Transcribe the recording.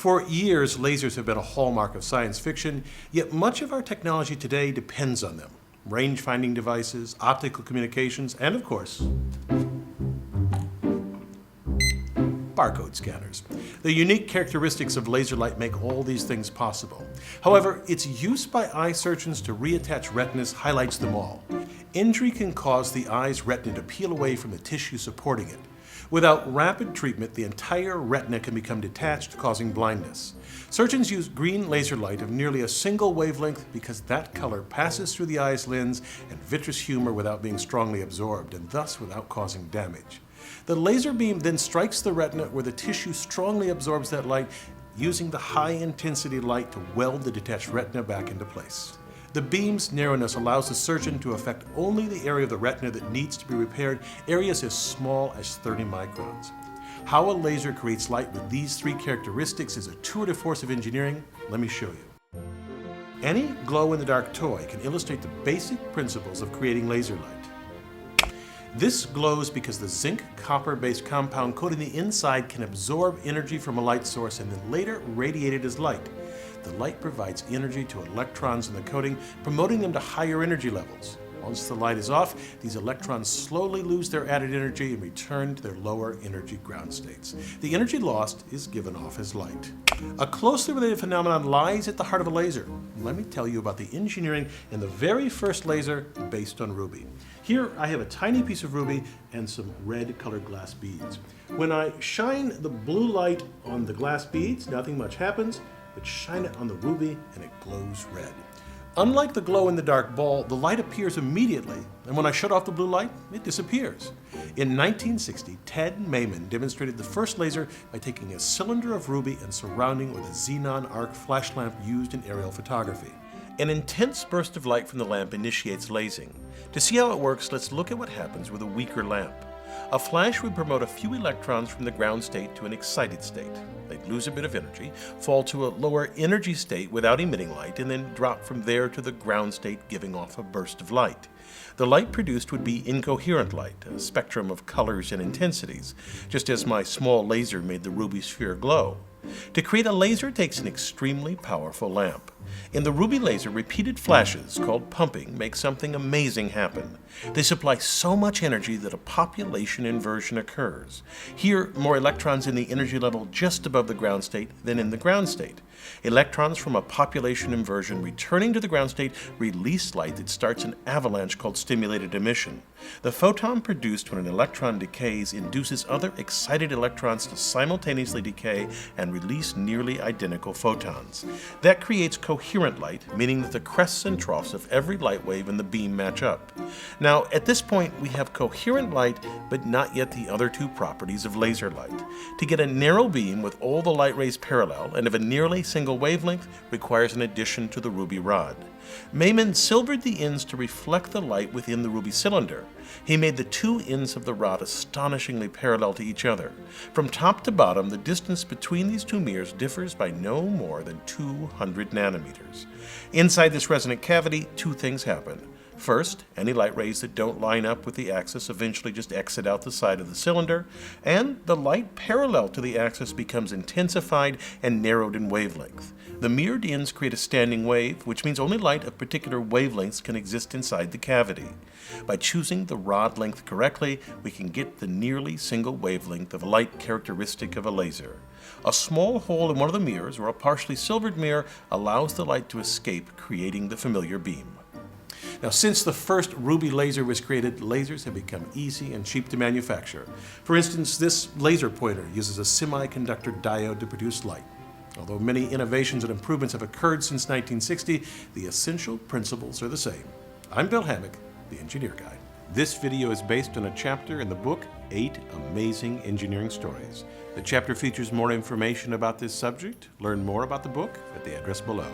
For years, lasers have been a hallmark of science fiction, yet much of our technology today depends on them. Range-finding devices, optical communications, and of course, barcode scanners. The unique characteristics of laser light make all these things possible. However, its use by eye surgeons to reattach retinas highlights them all. Injury can cause the eye's retina to peel away from the tissue supporting it. Without rapid treatment, the entire retina can become detached, causing blindness. Surgeons use green laser light of nearly a single wavelength because that color passes through the eye's lens and vitreous humor without being strongly absorbed, and thus without causing damage. The laser beam then strikes the retina where the tissue strongly absorbs that light, using the high-intensity light to weld the detached retina back into place. The beam's narrowness allows the surgeon to affect only the area of the retina that needs to be repaired, areas as small as 30 microns. How a laser creates light with these three characteristics is a tour de force of engineering. Let me show you. Any glow-in-the-dark toy can illustrate the basic principles of creating laser light. This glows because the zinc-copper-based compound coating the inside can absorb energy from a light source and then later radiate it as light. The light provides energy to electrons in the coating, promoting them to higher energy levels. Once the light is off, these electrons slowly lose their added energy and return to their lower energy ground states. The energy lost is given off as light. A closely related phenomenon lies at the heart of a laser. Let me tell you about the engineering in the very first laser based on ruby. Here I have a tiny piece of ruby and some red colored glass beads. When I shine the blue light on the glass beads, nothing much happens, but shine it on the ruby and it glows red. Unlike the glow-in-the-dark ball, the light appears immediately, and when I shut off the blue light, it disappears. In 1960, Ted Mayman demonstrated the first laser by taking a cylinder of ruby and surrounding it with a xenon arc flash lamp used in aerial photography. An intense burst of light from the lamp initiates lasing. To see how it works, let's look at what happens with a weaker lamp. A flash would promote a few electrons from the ground state to an excited state. They'd lose a bit of energy, fall to a lower energy state without emitting light, and then drop from there to the ground state, giving off a burst of light. The light produced would be incoherent light, a spectrum of colors and intensities, just as my small laser made the ruby sphere glow. To create a laser takes an extremely powerful lamp. In the ruby laser, repeated flashes, called pumping, make something amazing happen. They supply so much energy that a population inversion occurs. Here, more electrons in the energy level just above the ground state than in the ground state. Electrons from a population inversion returning to the ground state release light that starts an avalanche called stimulated emission. The photon produced when an electron decays induces other excited electrons to simultaneously decay and release nearly identical photons. That creates coherent light, meaning that the crests and troughs of every light wave in the beam match up. Now, at this point, we have coherent light, but not yet the other two properties of laser light. To get a narrow beam with all the light rays parallel and of a nearly single wavelength requires an addition to the ruby rod. Mayman silvered the ends to reflect the light within the ruby cylinder. He made the two ends of the rod astonishingly parallel to each other. From top to bottom, the distance between these two mirrors differs by no more than 200 nanometers. Inside this resonant cavity, two things happen. First, any light rays that don't line up with the axis eventually just exit out the side of the cylinder, and the light parallel to the axis becomes intensified and narrowed in wavelength. The mirrored ends create a standing wave, which means only light of particular wavelengths can exist inside the cavity. By choosing the rod length correctly, we can get the nearly single wavelength of light characteristic of a laser. A small hole in one of the mirrors, or a partially silvered mirror, allows the light to escape, creating the familiar beam. Now, since the first ruby laser was created, lasers have become easy and cheap to manufacture. For instance, this laser pointer uses a semiconductor diode to produce light. Although many innovations and improvements have occurred since 1960, the essential principles are the same. I'm Bill Hammack, the Engineer Guy. This video is based on a chapter in the book, 8 Amazing Engineering Stories. The chapter features more information about this subject. Learn more about the book at the address below.